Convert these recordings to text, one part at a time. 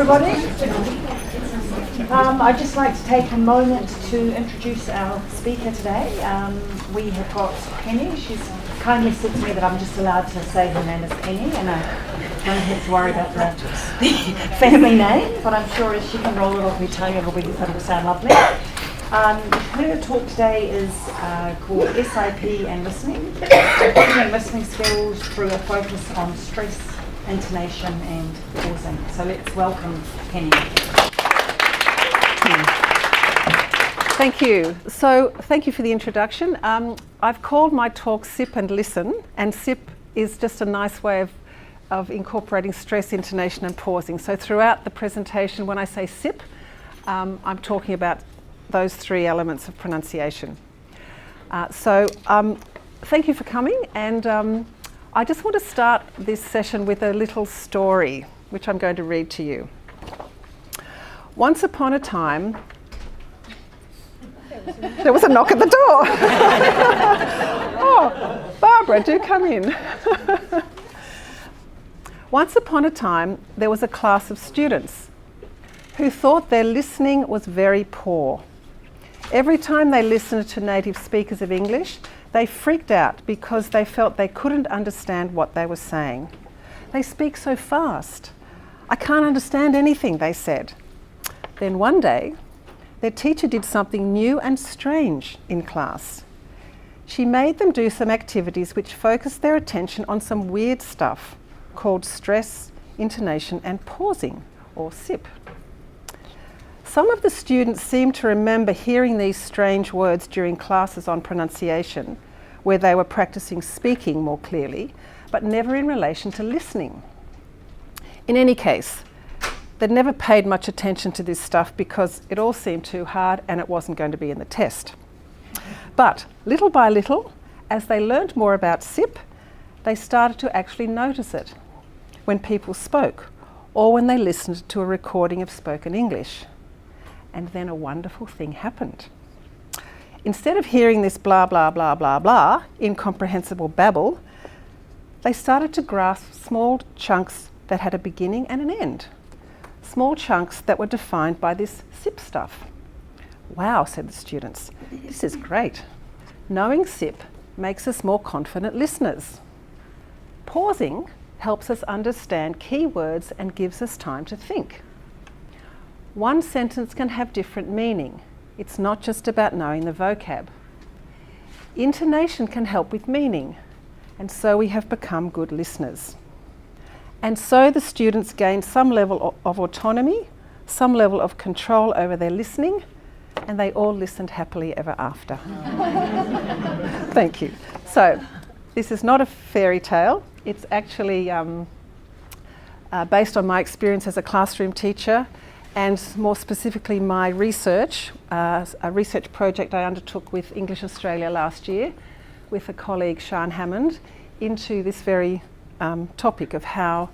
everybody. I'd just like to take a moment to introduce our speaker today. We have got Penny. She's kindly said to me that I'm just allowed to say her name is Penny, and I don't have to worry about the family name, but I'm sure as she can roll it off her tongue, it'll sound lovely. Her talk today is called SIP and Listening, improving listening skills through a focus on stress, intonation and pausing. So let's welcome Penny. Thank you. So thank you for the introduction. I've called my talk Sip and Listen, and SIP is just a nice way of incorporating stress, intonation and pausing. So throughout the presentation, when I say SIP, I'm talking about those three elements of pronunciation. Thank you for coming, and I just want to start this session with a little story, which I'm going to read to you. Once upon a time, there was a knock at the door. Oh, Barbara, do come in. Once upon a time, there was a class of students who thought their listening was very poor. Every time they listened to native speakers of English, they freaked out because they felt they couldn't understand what they were saying. They speak so fast. I can't understand anything, they said. Then one day, their teacher did something new and strange in class. She made them do some activities which focused their attention on some weird stuff called stress, intonation and pausing, or SIP. Some of the students seemed to remember hearing these strange words during classes on pronunciation, where they were practicing speaking more clearly, but never in relation to listening. In any case, they'd never paid much attention to this stuff because it all seemed too hard and it wasn't going to be in the test. But little by little, as they learned more about SIP, they started to actually notice it when people spoke or when they listened to a recording of spoken English. And then a wonderful thing happened. Instead of hearing this blah, blah, blah, blah, blah, incomprehensible babble, they started to grasp small chunks that had a beginning and an end. Small chunks that were defined by this SIP stuff. Wow, said the students, this is great. Knowing SIP makes us more confident listeners. Pausing helps us understand key words and gives us time to think. One sentence can have different meaning. It's not just about knowing the vocab. Intonation can help with meaning, and so we have become good listeners. And so the students gained some level of autonomy, some level of control over their listening, and they all listened happily ever after. Thank you. So, this is not a fairy tale. It's actually based on my experience as a classroom teacher, and more specifically my research, a research project I undertook with English Australia last year with a colleague, Sian Hammond, into this very topic of how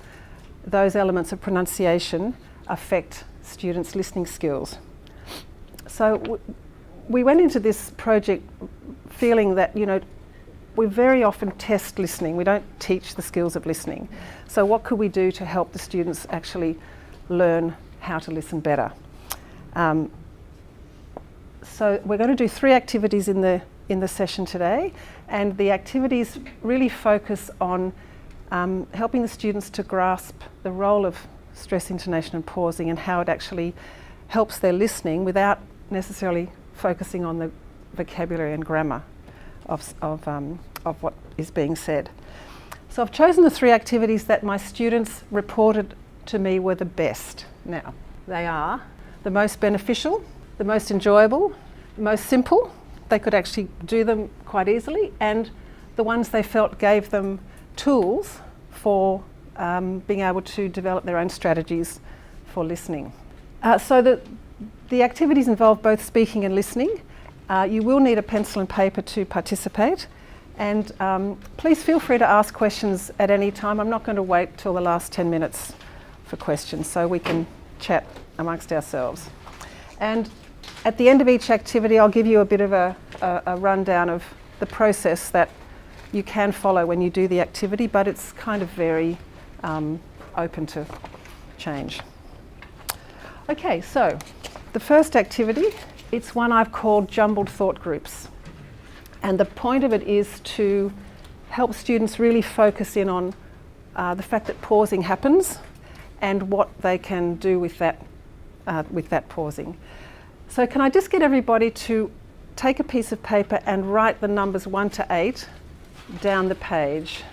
those elements of pronunciation affect students' listening skills. So we went into this project feeling that, we very often test listening. We don't teach the skills of listening. So what could we do to help the students actually learn how to listen better? So we're going to do 3 activities in the session today, and the activities really focus on helping the students to grasp the role of stress, intonation and pausing and how it actually helps their listening without necessarily focusing on the vocabulary and grammar of what is being said. So I've chosen the 3 activities that my students reported to me were the best. Now, they are the most beneficial, the most enjoyable, the most simple. They could actually do them quite easily, and the ones they felt gave them tools for being able to develop their own strategies for listening. So the activities involve both speaking and listening. You will need a pencil and paper to participate, and please feel free to ask questions at any time. I'm not going to wait till the last 10 minutes for questions, so we can chat amongst ourselves. And at the end of each activity, I'll give you a bit of a rundown of the process that you can follow when you do the activity, but it's kind of very open to change. Okay, so the first activity, it's one I've called jumbled thought groups. And the point of it is to help students really focus in on the fact that pausing happens and what they can do with that pausing. So can I just get everybody to take a piece of paper and write the numbers 1 to 8 down the page.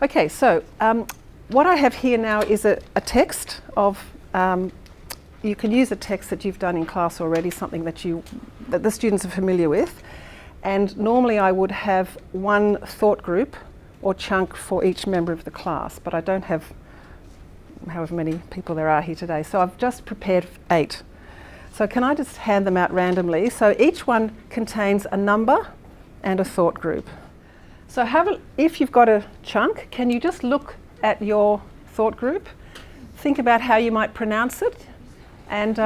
Okay, so what I have here now is a text of, you can use a text that you've done in class already, something that the students are familiar with. And normally I would have one thought group or chunk for each member of the class, but I don't have however many people there are here today. So I've just prepared 8. So can I just hand them out randomly? So each one contains a number and a thought group. So if you've got a chunk, can you just look at your thought group, think about how you might pronounce it, and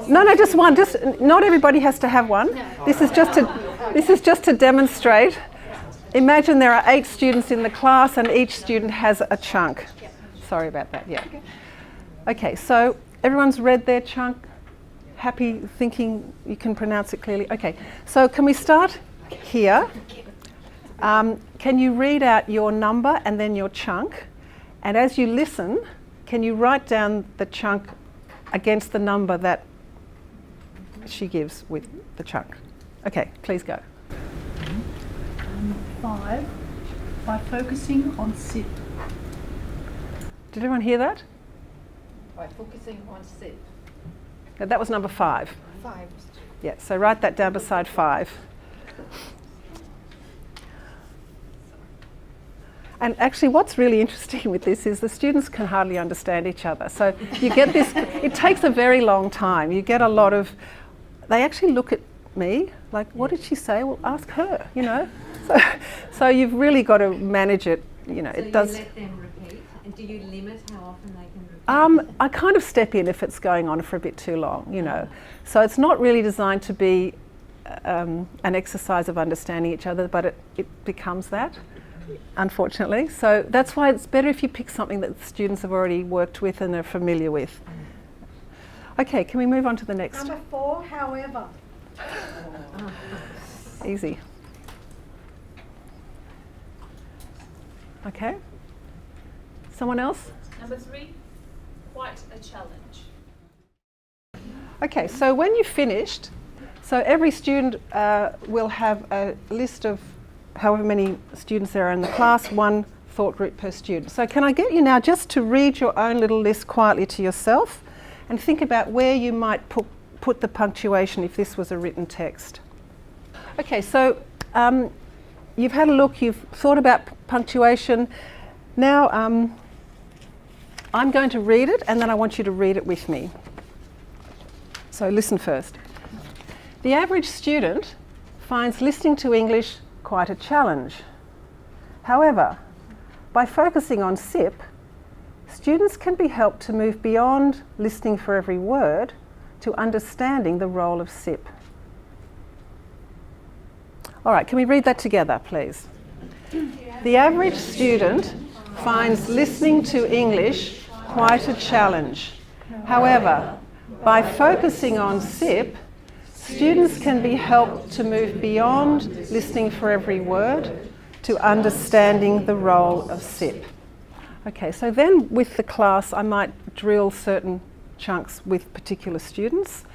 no, just one. Just not everybody has to have one. This is just to demonstrate. Imagine there are 8 students in the class, and each student has a chunk. Sorry about that. Yeah. Okay. So everyone's read their chunk. Happy, thinking you can pronounce it clearly. Okay. So can we start here? Can you read out your number and then your chunk? And as you listen, can you write down the chunk against the number that she gives with the chunk? Okay, please go. 5, by focusing on SIP. Did everyone hear that? By focusing on SIP. No, that was number 5. 5. Yeah, so write that down beside 5. And actually what's really interesting with this is the students can hardly understand each other. So you get this, it takes a very long time. You get a lot of, they actually look at me like, what did she say? Well, ask her, you know. So you've really got to manage it, you know. So it does. You let them repeat, and do you limit how often they can repeat? I kind of step in if it's going on for a bit too long, you know. So it's not really designed to be an exercise of understanding each other, but it becomes that, unfortunately. So that's why it's better if you pick something that the students have already worked with and are familiar with. Okay, can we move on to the next? Number 4, however. Easy. Okay. Someone else? Number 3, quite a challenge. Okay, so when you've finished, so every student will have a list of however many students there are in the class, 1 thought group per student. So can I get you now just to read your own little list quietly to yourself and think about where you might put the punctuation if this was a written text. Okay, so you've had a look, you've thought about punctuation. Now I'm going to read it and then I want you to read it with me. So listen first. The average student finds listening to English quite a challenge. However, by focusing on SIP, students can be helped to move beyond listening for every word to understanding the role of SIP. All right, can we read that together, please? The average student finds listening to English quite a challenge. However, by focusing on SIP, students can be helped to move beyond listening for every word to understanding the role of SIP. Okay, so then with the class I might drill certain chunks with particular students.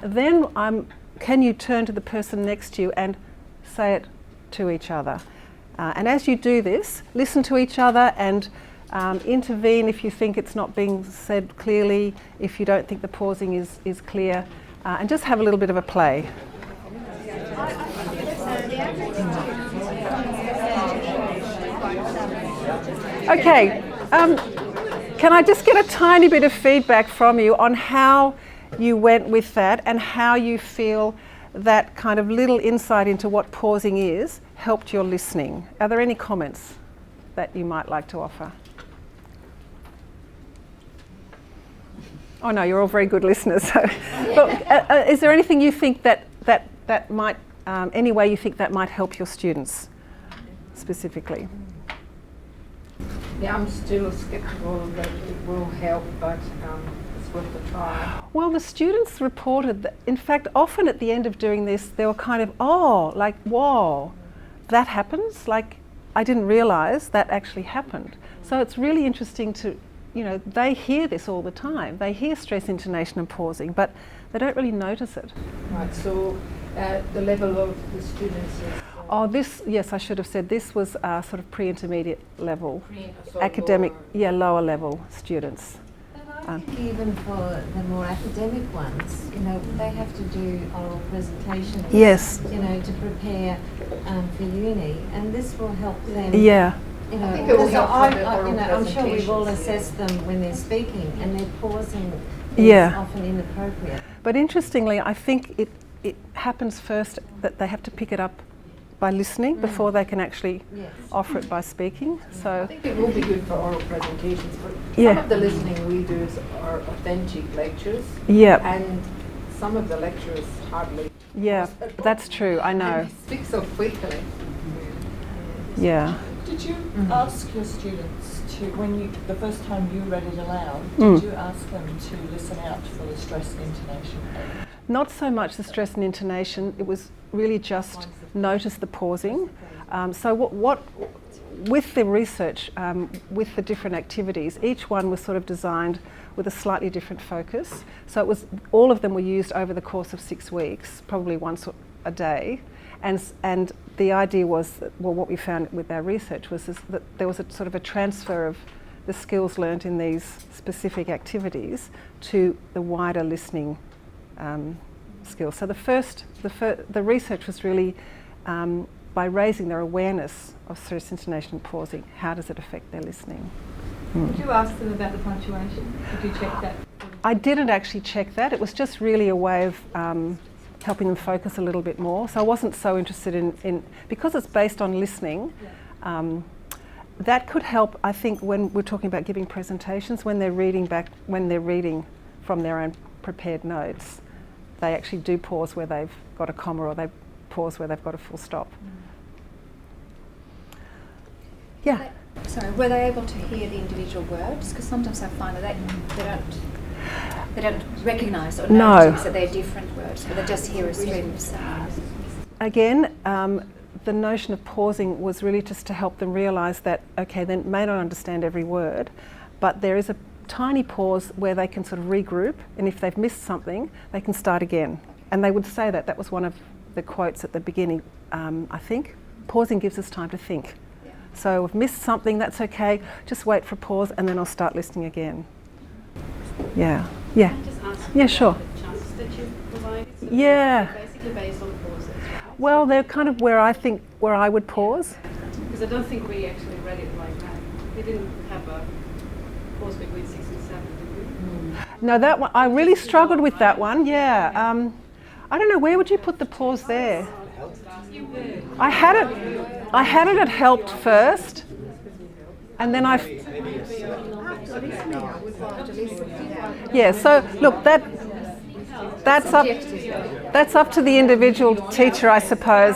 Then can you turn to the person next to you and say it to each other? And as you do this, listen to each other and intervene if you think it's not being said clearly, if you don't think the pausing is clear, and just have a little bit of a play. Okay, can I just get a tiny bit of feedback from you on how you went with that and how you feel that kind of little insight into what pausing is helped your listening? Are there any comments that you might like to offer? Oh no, you're all very good listeners. So, look, is there anything you think that might, any way you think that might help your students specifically? Yeah, I'm still sceptical that it will help, but it's worth a try. Well, the students reported that, in fact, often at the end of doing this, they were kind of, oh, like, whoa, that happens? Like, I didn't realise that actually happened. So it's really interesting to, you know, they hear this all the time. They hear stress, intonation and pausing, but they don't really notice it. Right, so the level of the students is... Oh, this, yes, I should have said, this was sort of pre-intermediate level, so academic, lower. lower level students. But I think even for the more academic ones, you know, they have to do oral presentations. Yes. You know, to prepare for uni, and this will help them. Yeah. You know, I think it will because help for the oral you know, I'm sure we've all presentations, assessed them when they're speaking, and their pausing is Yeah. often inappropriate. But interestingly, I think it happens first that they have to pick it up by listening before they can actually Yes. offer it by speaking. I So, think it will be good for oral presentations, but Yeah. some of the listening we do are authentic lectures, yeah, and some of the lecturers hardly... yeah, that's true, I know. And they speak so quickly. Yeah. Did you ask your students to, when you, the first time you read it aloud, Mm. did you ask them to listen out for the stress and intonation? Not so much the stress and intonation, it was really just notice the pausing. So what with the research, with the different activities, each one was sort of designed with a slightly different focus. So it was, all of them were used over the course of 6 weeks, probably once a day. And the idea was that, well, what we found with our research was that there was a sort of a transfer of the skills learnt in these specific activities to the wider listening skills. So the research was really by raising their awareness of stress, intonation and pausing, how does it affect their listening? Did you ask them about the punctuation? Did you check that? I didn't actually check that. It was just really a way of helping them focus a little bit more. So I wasn't so interested in because it's based on listening, that could help, I think, when we're talking about giving presentations, when they're reading from their own prepared notes, they actually do pause where they've got a comma or they pause where they've got a full stop. Yeah. Sorry, were they able to hear the individual words? Because sometimes I find that they don't recognise or notice that they're different words, but they just hear a stream of sound. Again, the notion of pausing was really just to help them realise that, okay, they may not understand every word, but there is a tiny pause where they can sort of regroup, and if they've missed something, they can start again. And they would say that. That was one of the quotes at the beginning, I think. Pausing gives us time to think. Yeah. So we've missed something, that's okay, just wait for a pause and then I'll start listening again. Yeah. Yeah. Can I just ask Yeah, sure. the chances that you provided? So Yeah. they're basically based on pauses, right? Well, they're kind of where I would pause. Because I don't think we actually read it like that. We didn't have a pause between 6 and 7, did we? No, that one, I really struggled with that one, yeah. I don't know, where would you put the pause there? I had it at helped first, and then yeah, so look, that's up to the individual teacher, I suppose.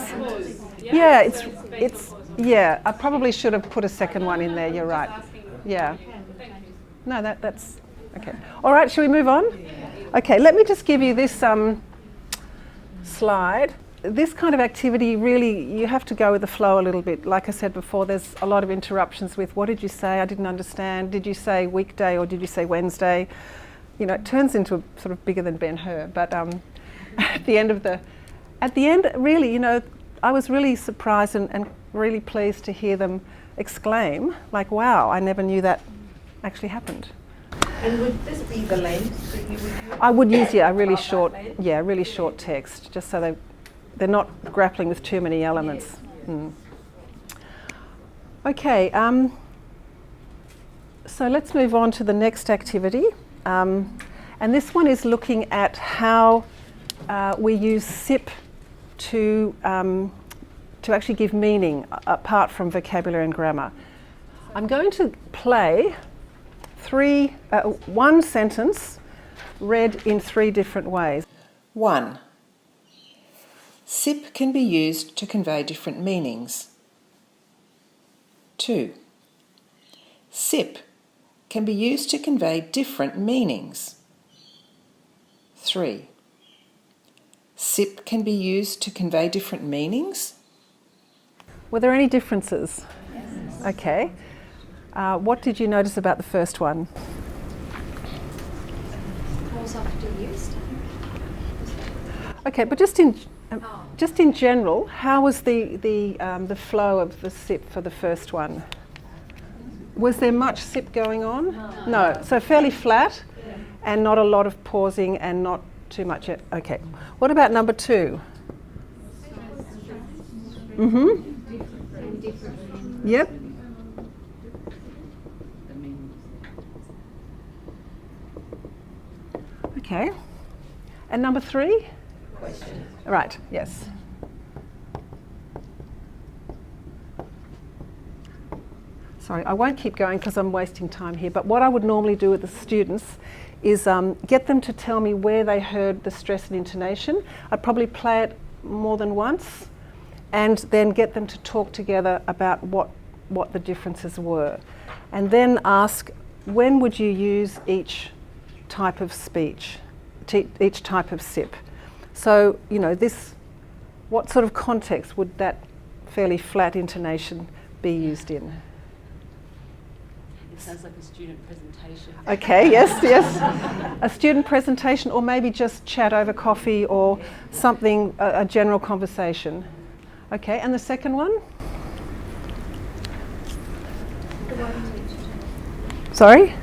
Yeah, it's yeah, I probably should have put a second one in there, you're right. Yeah. No, that's okay. All right, shall we move on? Okay, let me just give you this slide. This kind of activity, really, you have to go with the flow a little bit. Like I said before, there's a lot of interruptions with, what did you say? I didn't understand. Did you say weekday or did you say Wednesday? You know, it turns into a sort of bigger than Ben-Hur. But at the end, really, you know, I was really surprised and really pleased to hear them exclaim, like, wow, I never knew that actually happened. And would this be the length that you would use? I would use, really short text, just so they're not grappling with too many elements. Mm. Okay, so let's move on to the next activity. And this one is looking at how we use SIP to actually give meaning apart from vocabulary and grammar. I'm going to play one sentence read in 3 different ways. 1. SIP can be used to convey different meanings. 2. Sip can be used to convey different meanings. 3. Sip can be used to convey different meanings. Were there any differences? Yes. Okay. What did you notice about the first one? Pause after used. Okay, but just in general, how was the flow of the sip for the first one? Was there much sip going on? No. So fairly flat, and not a lot of pausing, and not too much. Okay. What about number 2? Yep. Okay. And number 3? Question. Right. Yes. Sorry, I won't keep going because I'm wasting time here, but what I would normally do with the students is get them to tell me where they heard the stress and intonation. I'd probably play it more than once and then get them to talk together about what the differences were. And then ask, when would you use each type of speech, each type of sip? So, you know, what sort of context would that fairly flat intonation be used in? It sounds like a student presentation. Okay, yes. A student presentation, or maybe just chat over coffee or something, a general conversation. Okay, and the second one? Sorry?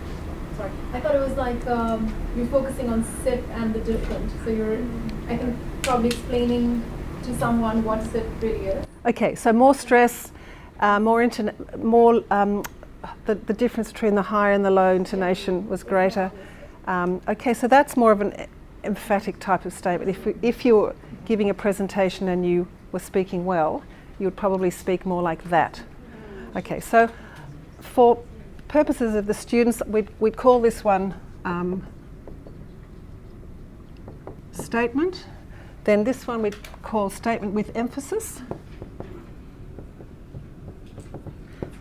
Sorry. I thought it was like you're focusing on sip and the different. So you're, I think, probably explaining to someone what sip really is. Okay, so more stress, the difference between the high and the low intonation was greater. Okay, so that's more of an emphatic type of statement. If you were giving a presentation and you were speaking well, you would probably speak more like that. Okay, so for purposes of the students, we'd call this one statement. Then this one we'd call statement with emphasis.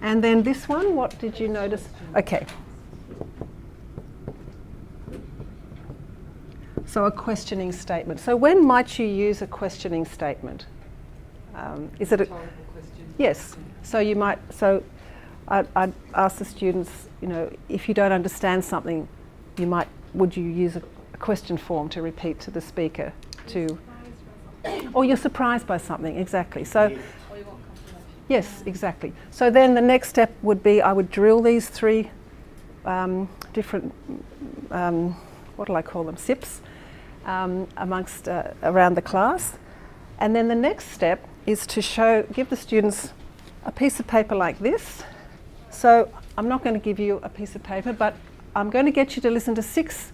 And then this one, what did you notice? Okay. So a questioning statement. So when might you use a questioning statement? Is it a question? Yes. So you might. So I'd ask the students, you know, if you don't understand something, would you use a question form to repeat to the speaker or you're surprised by something, exactly. So. Yes, exactly. So then the next step would be I would drill these 3 different, what do I call them, sips, amongst around the class. And then the next step is to give the students a piece of paper like this. So I'm not going to give you a piece of paper, but I'm going to get you to listen to 6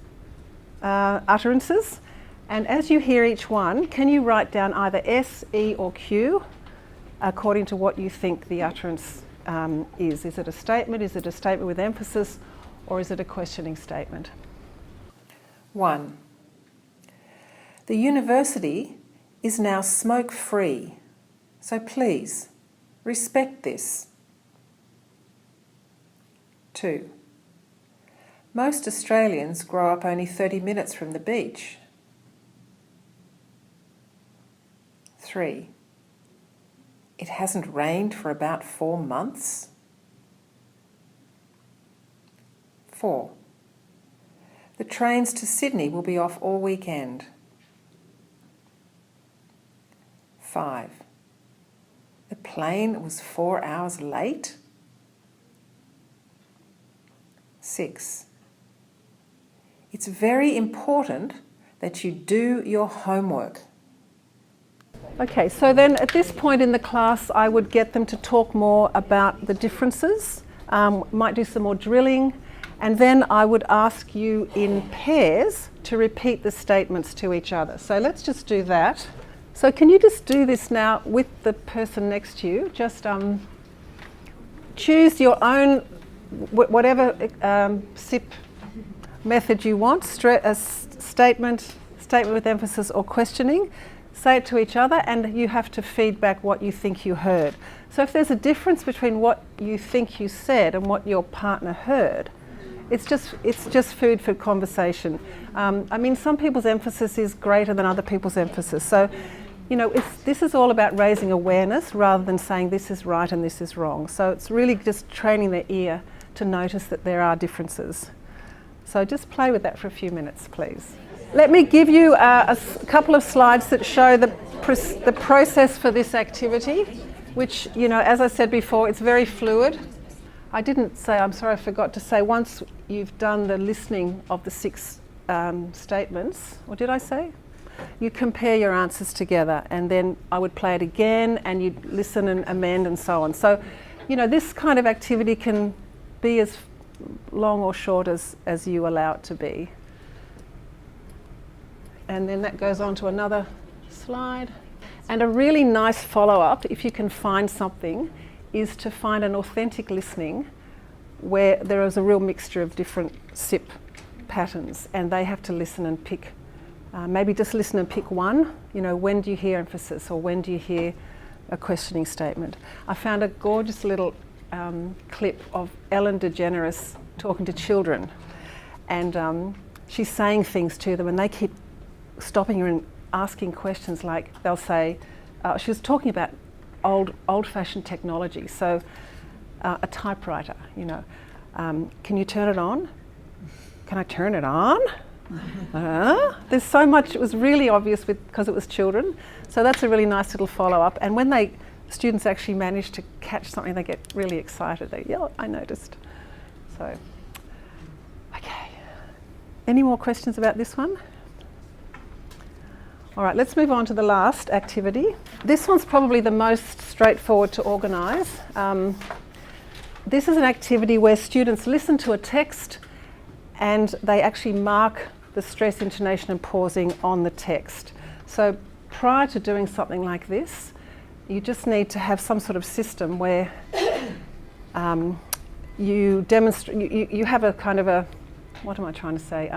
utterances. And as you hear each one, can you write down either S, E or Q according to what you think the utterance is? Is it a statement? Is it a statement with emphasis? Or is it a questioning statement? 1. The university is now smoke-free, so please respect this. 2. Most Australians grow up only 30 minutes from the beach. 3. It hasn't rained for about 4 months. 4. The trains to Sydney will be off all weekend. 5. The plane was 4 hours late. 6. It's very important that you do your homework. Okay, so then at this point in the class, I would get them to talk more about the differences, might do some more drilling, and then I would ask you in pairs to repeat the statements to each other. So let's just do that. So can you just do this now with the person next to you? Just choose your own, whatever SIP method you want, a statement with emphasis or questioning. say it to each other, and you have to feed back what you think you heard. So if there's a difference between what you think you said and what your partner heard, it's just food for conversation. I mean, some people's emphasis is greater than other people's emphasis. So, you know, this is all about raising awareness rather than saying this is right and this is wrong. So it's really just training their ear to notice that there are differences. So just play with that for a few minutes, please. Let me give you a couple of slides that show the process for this activity, which, you know, as I said before, it's very fluid. I didn't say, I'm sorry, I forgot to say, once you've done the listening of the 6 statements, or did I say? You compare your answers together, and then I would play it again and you'd listen and amend and so on. So, you know, this kind of activity can be as long or short as you allow it to be. And then that goes on to another slide. And a really nice follow-up, if you can find something, is to find an authentic listening where there is a real mixture of different SIP patterns, and they have to listen and pick, maybe just listen and pick one. You know, when do you hear emphasis, or when do you hear a questioning statement? I found a gorgeous little clip of Ellen DeGeneres talking to children, and she's saying things to them, and they keep stopping her and asking questions. Like, they'll say, she was talking about old-fashioned technology, so a typewriter, you know. Can you turn it on? Can I turn it on? There's so much. It was really obvious because it was children, so that's a really nice little follow-up. And when students actually manage to catch something, they get really excited. They yell, I noticed. So, okay. Any more questions about this one? All right, let's move on to the last activity. This one's probably the most straightforward to organise. This is an activity where students listen to a text and they actually mark the stress, intonation and pausing on the text. So prior to doing something like this, you just need to have some sort of system where you demonstrate, you have a kind of a, what am I trying to say?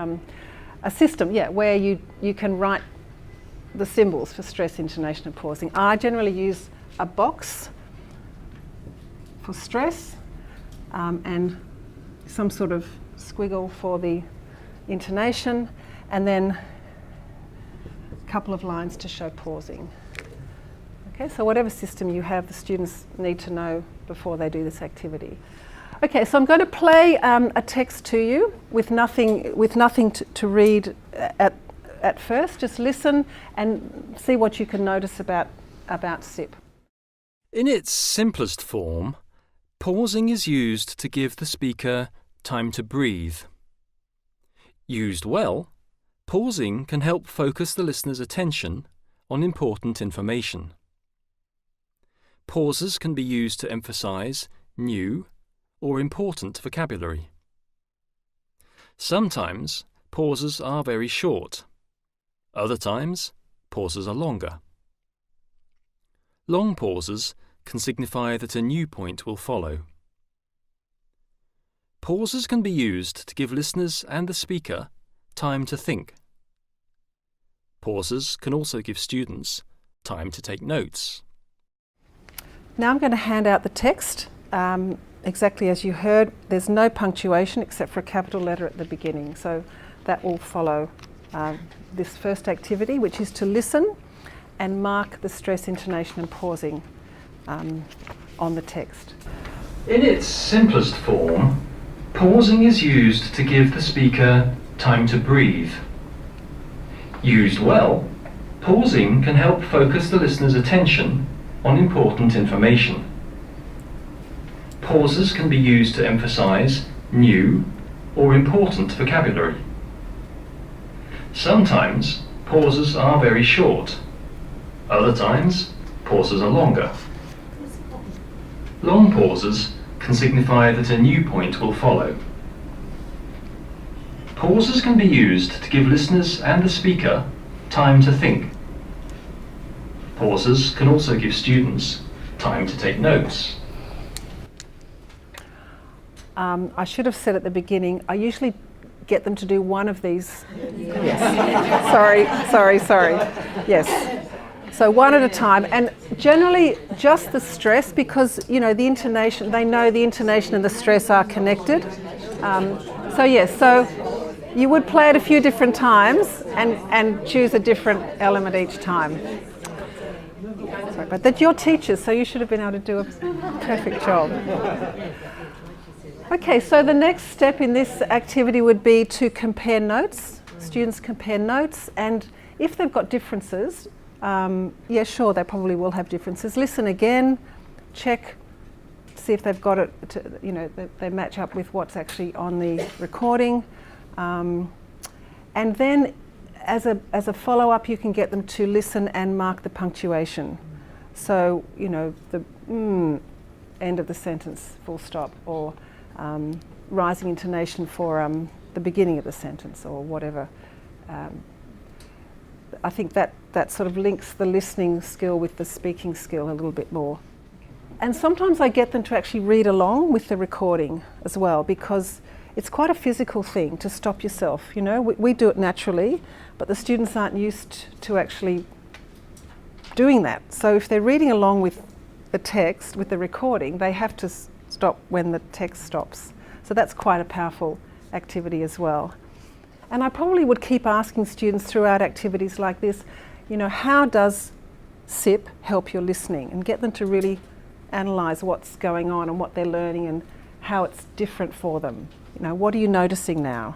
A system, yeah, where you can write the symbols for stress, intonation and pausing. I generally use a box for stress and some sort of squiggle for the intonation, and then a couple of lines to show pausing. Okay, so whatever system you have, the students need to know before they do this activity. Okay, so I'm going to play a text to you with nothing to read at first. Just listen and see what you can notice about SIP. In its simplest form, pausing is used to give the speaker time to breathe. Used well, pausing can help focus the listener's attention on important information. Pauses can be used to emphasize new or important vocabulary. Sometimes pauses are very short. Other times, pauses are longer. Long pauses can signify that a new point will follow. Pauses can be used to give listeners and the speaker time to think. Pauses can also give students time to take notes. Now I'm going to hand out the text. Exactly as you heard, there's no punctuation except for a capital letter at the beginning. So that will follow this first activity, which is to listen and mark the stress, intonation and pausing on the text. In its simplest form, pausing is used to give the speaker time to breathe. Used well, pausing can help focus the listener's attention on important information. Pauses can be used to emphasize new or important vocabulary. Sometimes pauses are very short. Other times, pauses are longer. Long pauses can signify that a new point will follow. Pauses can be used to give listeners and the speaker time to think. Pauses can also give students time to take notes. I should have said at the beginning, I usually get them to do one of these. Yes. Sorry. Yes. So one at a time, and generally just the stress, because you know the intonation, they know the intonation and the stress are connected. So yes, so you would play it a few different times and choose a different element each time. Sorry, but that's your teachers, so you should have been able to do a perfect job. Okay, so the next step in this activity would be to compare notes. Students compare notes, and if they've got differences, yeah, sure, they probably will have differences. Listen again, check, see if they've got it, you know, they match up with what's actually on the recording. And then as a follow-up, you can get them to listen and mark the punctuation. So, you know, the end of the sentence, full stop, or rising intonation for the beginning of the sentence, or whatever. I think that sort of links the listening skill with the speaking skill a little bit more. And sometimes I get them to actually read along with the recording as well, because it's quite a physical thing to stop yourself. You know, we do it naturally, but the students aren't used to actually doing that. So if they're reading along with the text, with the recording, they have to stop when the text stops. So that's quite a powerful activity as well. And I probably would keep asking students throughout activities like this, you know, how does SIP help your listening? And get them to really analyse what's going on and what they're learning and how it's different for them. You know, what are you noticing now?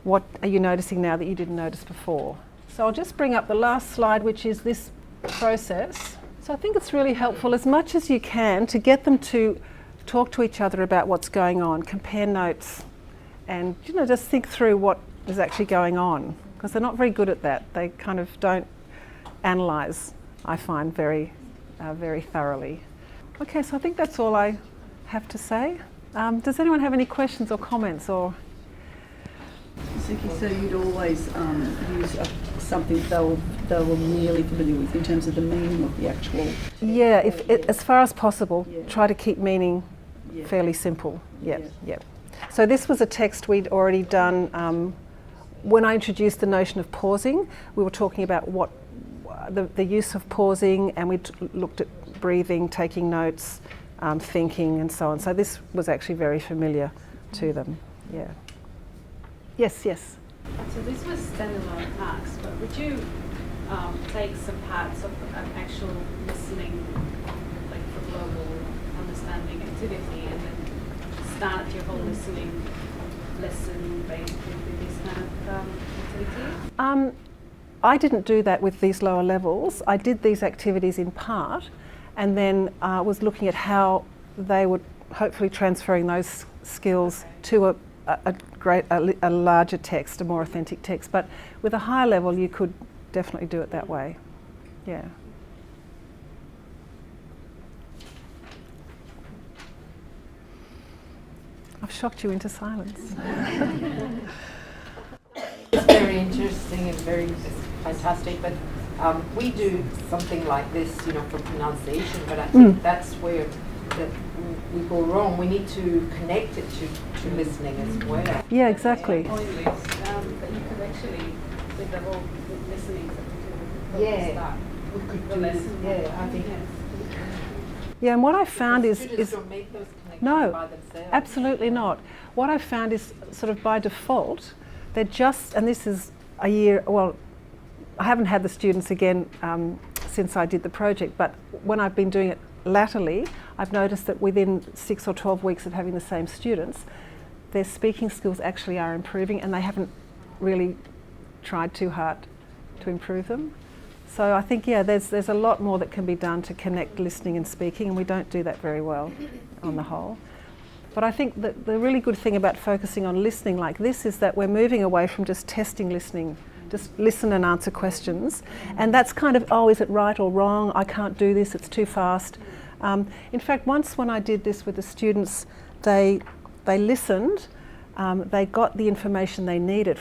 What are you noticing now that you didn't notice before? So I'll just bring up the last slide, which is this process. So I think it's really helpful as much as you can to get them to talk to each other about what's going on, compare notes, and you know, just think through what is actually going on, because they're not very good at that. They kind of don't analyse, I find, very thoroughly. Okay, so I think that's all I have to say. Does anyone have any questions or comments? Or Suki, so you'd always use something they were really familiar with in terms of the meaning of the actual... Yeah, as far as possible, try to keep meaning fairly simple. Yeah. So this was a text we'd already done. When I introduced the notion of pausing, we were talking about what the use of pausing, and we looked at breathing, taking notes, thinking, and so on. So this was actually very familiar to them. Yeah. Yes. So this was standalone tasks, but would you take some parts of actual listening, like for global understanding activity, and then start your whole listening lesson basically with this kind of activity? I didn't do that with these lower levels. I did these activities in part, and then was looking at how they would hopefully transferring those skills to a larger text, a more authentic text. But with a higher level, you could definitely do it that way. Yeah. I've shocked you into silence. It's very interesting and very fantastic, but we do something like this, you know, for pronunciation, but I think that's where we go wrong. We need to connect it to listening as well. Yeah, exactly. But you could actually, with the whole listening, We could do this. Yeah, I think. Yeah, and what I found is don't make those connections no, by themselves. absolutely not. What I found is sort of by default, they're just, and this is a year, well, I haven't had the students again since I did the project, but when I've been doing it latterly, I've noticed that within 6 or 12 weeks of having the same students, their speaking skills actually are improving, and they haven't really tried too hard to improve them. So I think, yeah, there's a lot more that can be done to connect listening and speaking, and we don't do that very well on the whole. But I think that the really good thing about focusing on listening like this is that we're moving away from just testing listening, just listen and answer questions. And that's kind of, oh, is it right or wrong? I can't do this, it's too fast. In fact, once when I did this with the students, they listened, they got the information they needed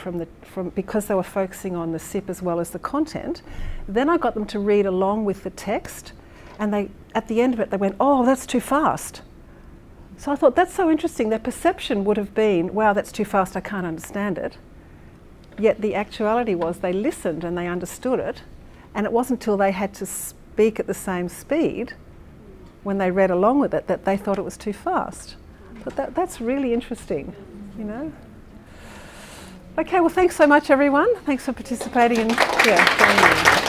because they were focusing on the SIP as well as the content. Then I got them to read along with the text, and at the end of it they went, oh, that's too fast. So I thought, that's so interesting. Their perception would have been, wow, that's too fast, I can't understand it. Yet the actuality was they listened and they understood it, And it wasn't until they had to speak at the same speed, when they read along with it, that they thought it was too fast. But that's really interesting, you know. Okay, well, thanks so much, everyone. Thanks for participating and joining me.